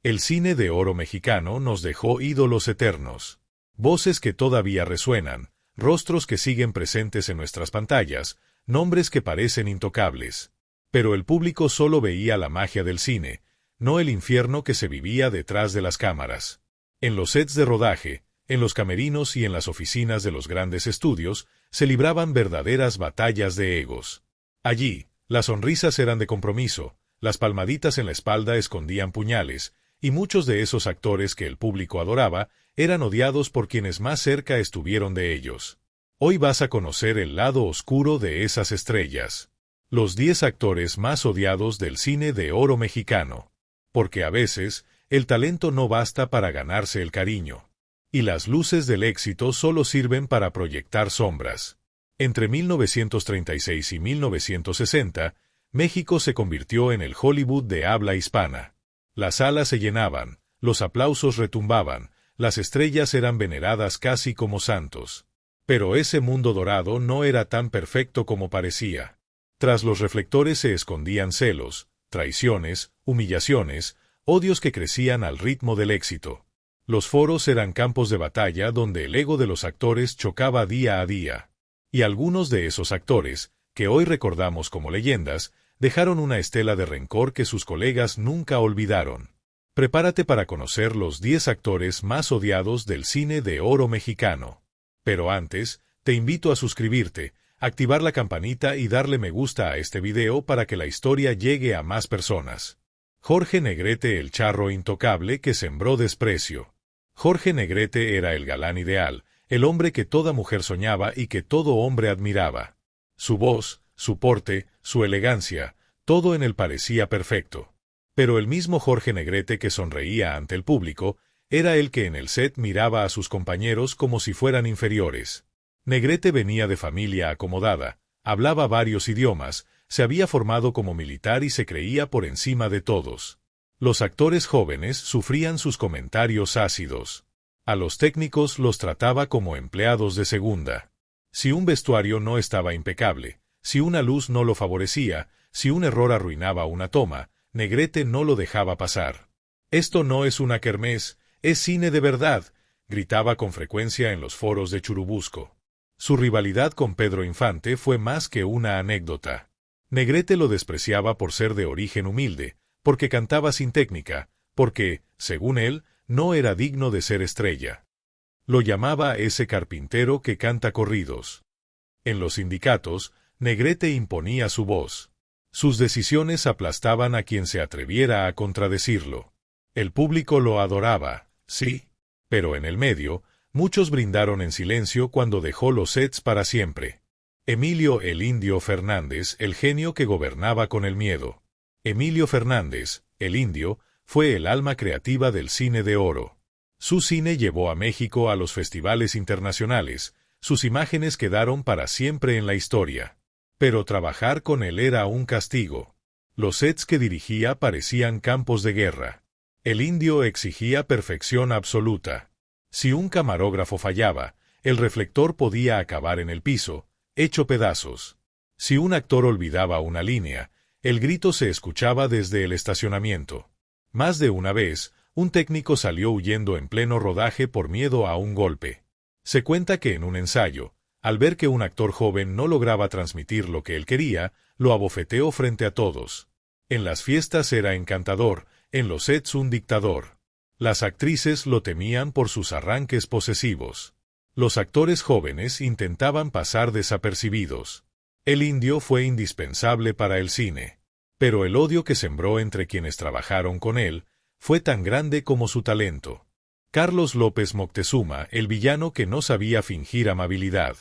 El cine de oro mexicano nos dejó ídolos eternos. Voces que todavía resuenan, rostros que siguen presentes en nuestras pantallas, nombres que parecen intocables. Pero el público solo veía la magia del cine, no el infierno que se vivía detrás de las cámaras. En los sets de rodaje, en los camerinos y en las oficinas de los grandes estudios, se libraban verdaderas batallas de egos. Allí, las sonrisas eran de compromiso, las palmaditas en la espalda escondían puñales, y muchos de esos actores que el público adoraba eran odiados por quienes más cerca estuvieron de ellos. Hoy vas a conocer el lado oscuro de esas estrellas. Los 10 actores más odiados del cine de oro mexicano. Porque a veces, el talento no basta para ganarse el cariño. Y las luces del éxito solo sirven para proyectar sombras. Entre 1936 y 1960, México se convirtió en el Hollywood de habla hispana. Las salas se llenaban, los aplausos retumbaban, las estrellas eran veneradas casi como santos. Pero ese mundo dorado no era tan perfecto como parecía. Tras los reflectores se escondían celos, traiciones, humillaciones, odios que crecían al ritmo del éxito. Los foros eran campos de batalla donde el ego de los actores chocaba día a día. Y algunos de esos actores, que hoy recordamos como leyendas, dejaron una estela de rencor que sus colegas nunca olvidaron. Prepárate para conocer los 10 actores más odiados del cine de oro mexicano. Pero antes, te invito a suscribirte, activar la campanita y darle me gusta a este video para que la historia llegue a más personas. Jorge Negrete, el charro intocable que sembró desprecio. Jorge Negrete era el galán ideal, el hombre que toda mujer soñaba y que todo hombre admiraba. Su voz, su porte, su elegancia, todo en él parecía perfecto. Pero el mismo Jorge Negrete que sonreía ante el público, era el que en el set miraba a sus compañeros como si fueran inferiores. Negrete venía de familia acomodada, hablaba varios idiomas, se había formado como militar y se creía por encima de todos. Los actores jóvenes sufrían sus comentarios ácidos. A los técnicos los trataba como empleados de segunda. Si un vestuario no estaba impecable, si una luz no lo favorecía, si un error arruinaba una toma, Negrete no lo dejaba pasar. «Esto no es una kermés, es cine de verdad», gritaba con frecuencia en los foros de Churubusco. Su rivalidad con Pedro Infante fue más que una anécdota. Negrete lo despreciaba por ser de origen humilde, porque cantaba sin técnica, porque, según él, no era digno de ser estrella. Lo llamaba ese carpintero que canta corridos. En los sindicatos, Negrete imponía su voz. Sus decisiones aplastaban a quien se atreviera a contradecirlo. El público lo adoraba, sí. Pero en el medio, muchos brindaron en silencio cuando dejó los sets para siempre. Emilio el Indio Fernández, el genio que gobernaba con el miedo. Emilio Fernández, el Indio, fue el alma creativa del cine de oro. Su cine llevó a México a los festivales internacionales, sus imágenes quedaron para siempre en la historia. Pero trabajar con él era un castigo. Los sets que dirigía parecían campos de guerra. El Indio exigía perfección absoluta. Si un camarógrafo fallaba, el reflector podía acabar en el piso, hecho pedazos. Si un actor olvidaba una línea, el grito se escuchaba desde el estacionamiento. Más de una vez, un técnico salió huyendo en pleno rodaje por miedo a un golpe. Se cuenta que en un ensayo, al ver que un actor joven no lograba transmitir lo que él quería, lo abofeteó frente a todos. En las fiestas era encantador, en los sets un dictador. Las actrices lo temían por sus arranques posesivos. Los actores jóvenes intentaban pasar desapercibidos. El Indio fue indispensable para el cine. Pero el odio que sembró entre quienes trabajaron con él fue tan grande como su talento. Carlos López Moctezuma, el villano que no sabía fingir amabilidad.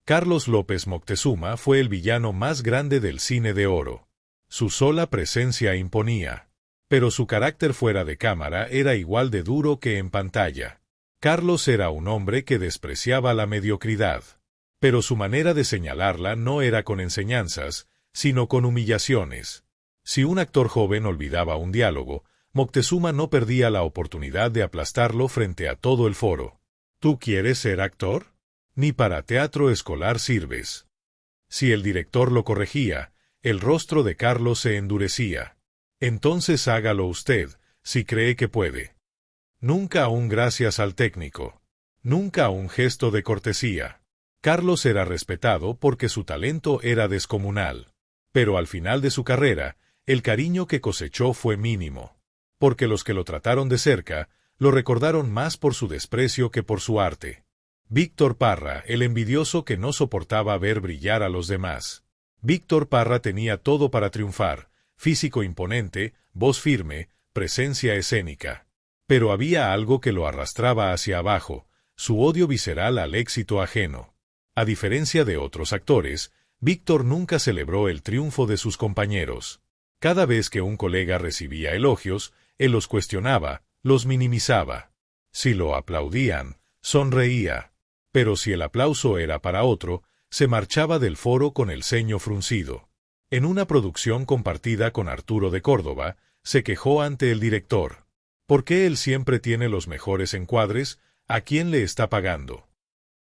Carlos López Moctezuma fue el villano más grande del cine de oro. Su sola presencia imponía. Pero su carácter fuera de cámara era igual de duro que en pantalla. Carlos era un hombre que despreciaba la mediocridad. Pero su manera de señalarla no era con enseñanzas, sino con humillaciones. Si un actor joven olvidaba un diálogo, Moctezuma no perdía la oportunidad de aplastarlo frente a todo el foro. ¿Tú quieres ser actor? Ni para teatro escolar sirves. Si el director lo corregía, el rostro de Carlos se endurecía. Entonces hágalo usted, si cree que puede. Nunca un gracias al técnico. Nunca un gesto de cortesía. Carlos era respetado porque su talento era descomunal. Pero al final de su carrera, el cariño que cosechó fue mínimo. Porque los que lo trataron de cerca, lo recordaron más por su desprecio que por su arte. Víctor Parra, el envidioso que no soportaba ver brillar a los demás. Víctor Parra tenía todo para triunfar: físico imponente, voz firme, presencia escénica. Pero había algo que lo arrastraba hacia abajo: su odio visceral al éxito ajeno. A diferencia de otros actores, Víctor nunca celebró el triunfo de sus compañeros. Cada vez que un colega recibía elogios, él los cuestionaba, los minimizaba. Si lo aplaudían, sonreía. Pero si el aplauso era para otro, se marchaba del foro con el ceño fruncido. En una producción compartida con Arturo de Córdoba, se quejó ante el director. ¿Por qué él siempre tiene los mejores encuadres? ¿A quién le está pagando?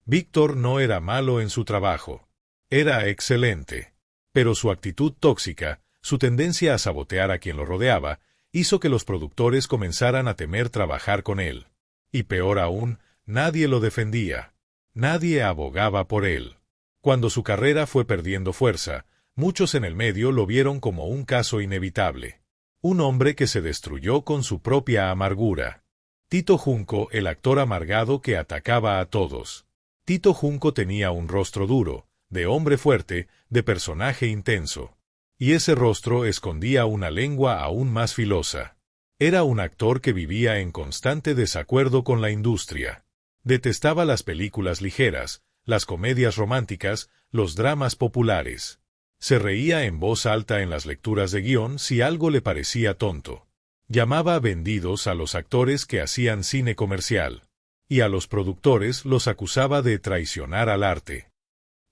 Víctor no era malo en su trabajo. Era excelente. Pero su actitud tóxica, su tendencia a sabotear a quien lo rodeaba, hizo que los productores comenzaran a temer trabajar con él. Y peor aún, nadie lo defendía. Nadie abogaba por él. Cuando su carrera fue perdiendo fuerza, muchos en el medio lo vieron como un caso inevitable. Un hombre que se destruyó con su propia amargura. Tito Junco, el actor amargado que atacaba a todos. Tito Junco tenía un rostro duro, de hombre fuerte, de personaje intenso. Y ese rostro escondía una lengua aún más filosa. Era un actor que vivía en constante desacuerdo con la industria. Detestaba las películas ligeras, las comedias románticas, los dramas populares. Se reía en voz alta en las lecturas de guión si algo le parecía tonto. Llamaba vendidos a los actores que hacían cine comercial. Y a los productores los acusaba de traicionar al arte.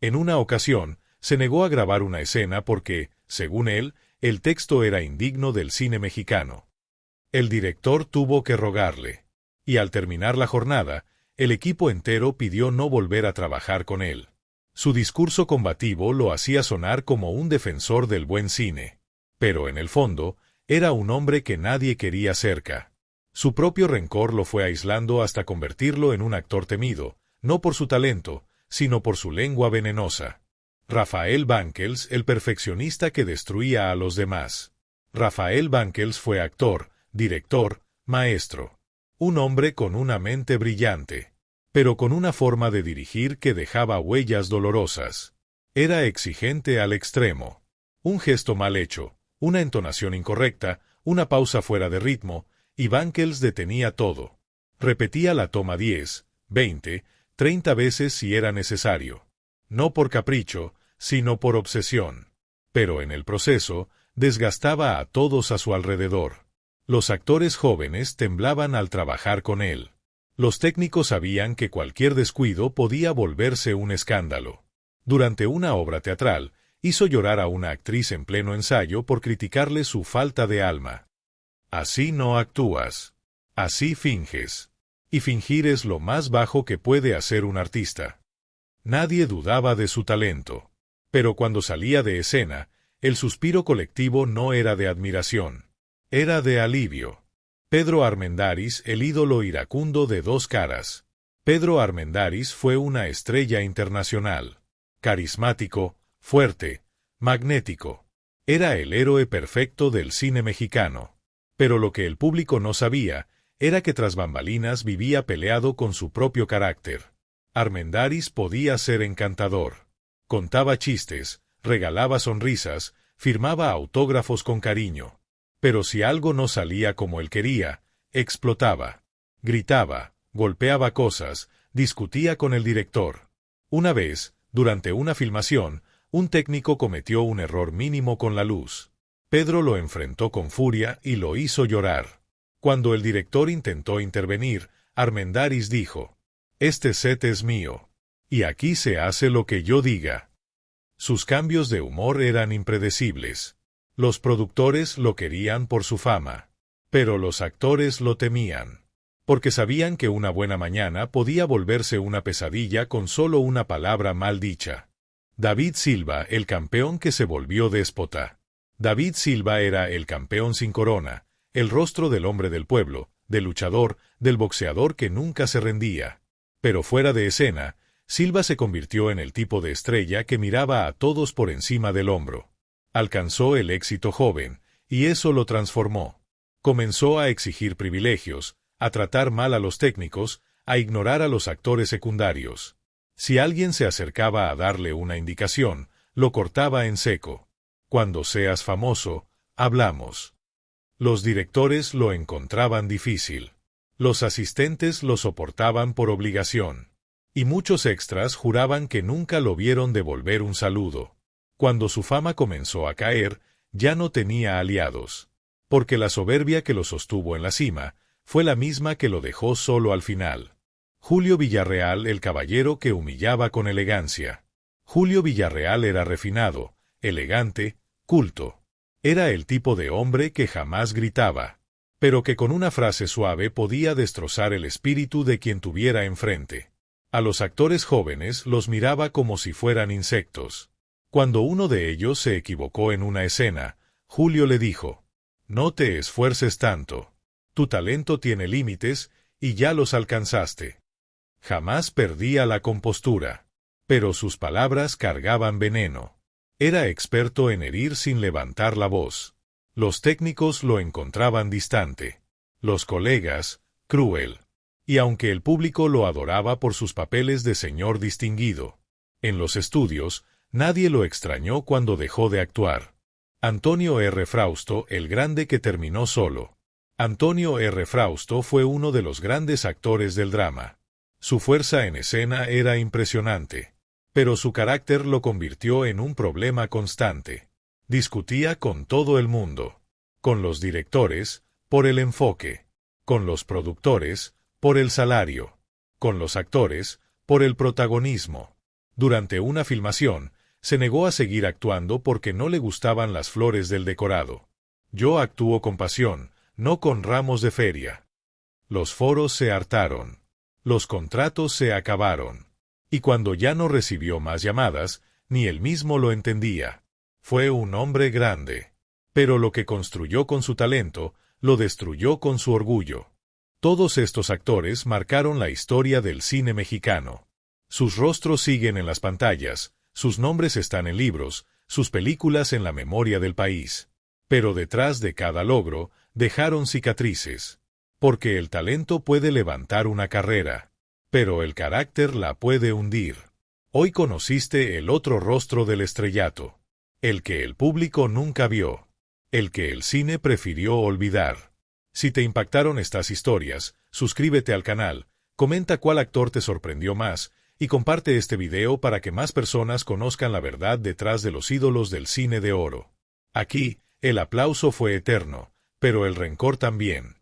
En una ocasión, se negó a grabar una escena porque, según él, el texto era indigno del cine mexicano. El director tuvo que rogarle. Y al terminar la jornada, el equipo entero pidió no volver a trabajar con él. Su discurso combativo lo hacía sonar como un defensor del buen cine. Pero en el fondo, era un hombre que nadie quería cerca. Su propio rencor lo fue aislando hasta convertirlo en un actor temido, no por su talento, sino por su lengua venenosa. Rafael Banquels, el perfeccionista que destruía a los demás. Rafael Banquels fue actor, director, maestro. Un hombre con una mente brillante, pero con una forma de dirigir que dejaba huellas dolorosas. Era exigente al extremo. Un gesto mal hecho, una entonación incorrecta, una pausa fuera de ritmo, y Banquels detenía todo. Repetía la toma 10, 20, 30 veces si era necesario. No por capricho, sino por obsesión. Pero en el proceso, desgastaba a todos a su alrededor. Los actores jóvenes temblaban al trabajar con él. Los técnicos sabían que cualquier descuido podía volverse un escándalo. Durante una obra teatral, hizo llorar a una actriz en pleno ensayo por criticarle su falta de alma. Así no actúas. Así finges. Y fingir es lo más bajo que puede hacer un artista. Nadie dudaba de su talento. Pero cuando salía de escena, el suspiro colectivo no era de admiración. Era de alivio. Pedro Armendáriz, el ídolo iracundo de dos caras. Pedro Armendáriz fue una estrella internacional. Carismático, fuerte, magnético. Era el héroe perfecto del cine mexicano. Pero lo que el público no sabía era que tras bambalinas vivía peleado con su propio carácter. Armendáriz podía ser encantador. Contaba chistes, regalaba sonrisas, firmaba autógrafos con cariño. Pero si algo no salía como él quería, explotaba. Gritaba, golpeaba cosas, discutía con el director. Una vez, durante una filmación, un técnico cometió un error mínimo con la luz. Pedro lo enfrentó con furia y lo hizo llorar. Cuando el director intentó intervenir, Armendáriz dijo: «Este set es mío. Y aquí se hace lo que yo diga». Sus cambios de humor eran impredecibles. Los productores lo querían por su fama. Pero los actores lo temían. Porque sabían que una buena mañana podía volverse una pesadilla con solo una palabra mal dicha. David Silva, el campeón que se volvió déspota. David Silva era el campeón sin corona, el rostro del hombre del pueblo, del luchador, del boxeador que nunca se rendía. Pero fuera de escena, Silva se convirtió en el tipo de estrella que miraba a todos por encima del hombro. Alcanzó el éxito joven, y eso lo transformó. Comenzó a exigir privilegios, a tratar mal a los técnicos, a ignorar a los actores secundarios. Si alguien se acercaba a darle una indicación, lo cortaba en seco. Cuando seas famoso, hablamos. Los directores lo encontraban difícil. Los asistentes lo soportaban por obligación. Y muchos extras juraban que nunca lo vieron devolver un saludo. Cuando su fama comenzó a caer, ya no tenía aliados. Porque la soberbia que lo sostuvo en la cima, fue la misma que lo dejó solo al final. Julio Villarreal, el caballero que humillaba con elegancia. Julio Villarreal era refinado, elegante, culto. Era el tipo de hombre que jamás gritaba, pero que con una frase suave podía destrozar el espíritu de quien tuviera enfrente. A los actores jóvenes los miraba como si fueran insectos. Cuando uno de ellos se equivocó en una escena, Julio le dijo: «No te esfuerces tanto. Tu talento tiene límites, y ya los alcanzaste». Jamás perdía la compostura. Pero sus palabras cargaban veneno. Era experto en herir sin levantar la voz. Los técnicos lo encontraban distante. Los colegas, cruel. Y aunque el público lo adoraba por sus papeles de señor distinguido, en los estudios, nadie lo extrañó cuando dejó de actuar. Antonio R. Frausto, el grande que terminó solo. Antonio R. Frausto fue uno de los grandes actores del drama. Su fuerza en escena era impresionante, pero su carácter lo convirtió en un problema constante. Discutía con todo el mundo. Con los directores, por el enfoque. Con los productores, por el salario. Con los actores, por el protagonismo. Durante una filmación, se negó a seguir actuando porque no le gustaban las flores del decorado. «Yo actúo con pasión, no con ramos de feria». Los foros se hartaron. Los contratos se acabaron. Y cuando ya no recibió más llamadas, ni él mismo lo entendía. Fue un hombre grande. Pero lo que construyó con su talento, lo destruyó con su orgullo. Todos estos actores marcaron la historia del cine mexicano. Sus rostros siguen en las pantallas, sus nombres están en libros, sus películas en la memoria del país. Pero detrás de cada logro, dejaron cicatrices. Porque el talento puede levantar una carrera, pero el carácter la puede hundir. Hoy conociste el otro rostro del estrellato. El que el público nunca vio. El que el cine prefirió olvidar. Si te impactaron estas historias, suscríbete al canal, comenta cuál actor te sorprendió más, y comparte este video para que más personas conozcan la verdad detrás de los ídolos del cine de oro. Aquí, el aplauso fue eterno, pero el rencor también.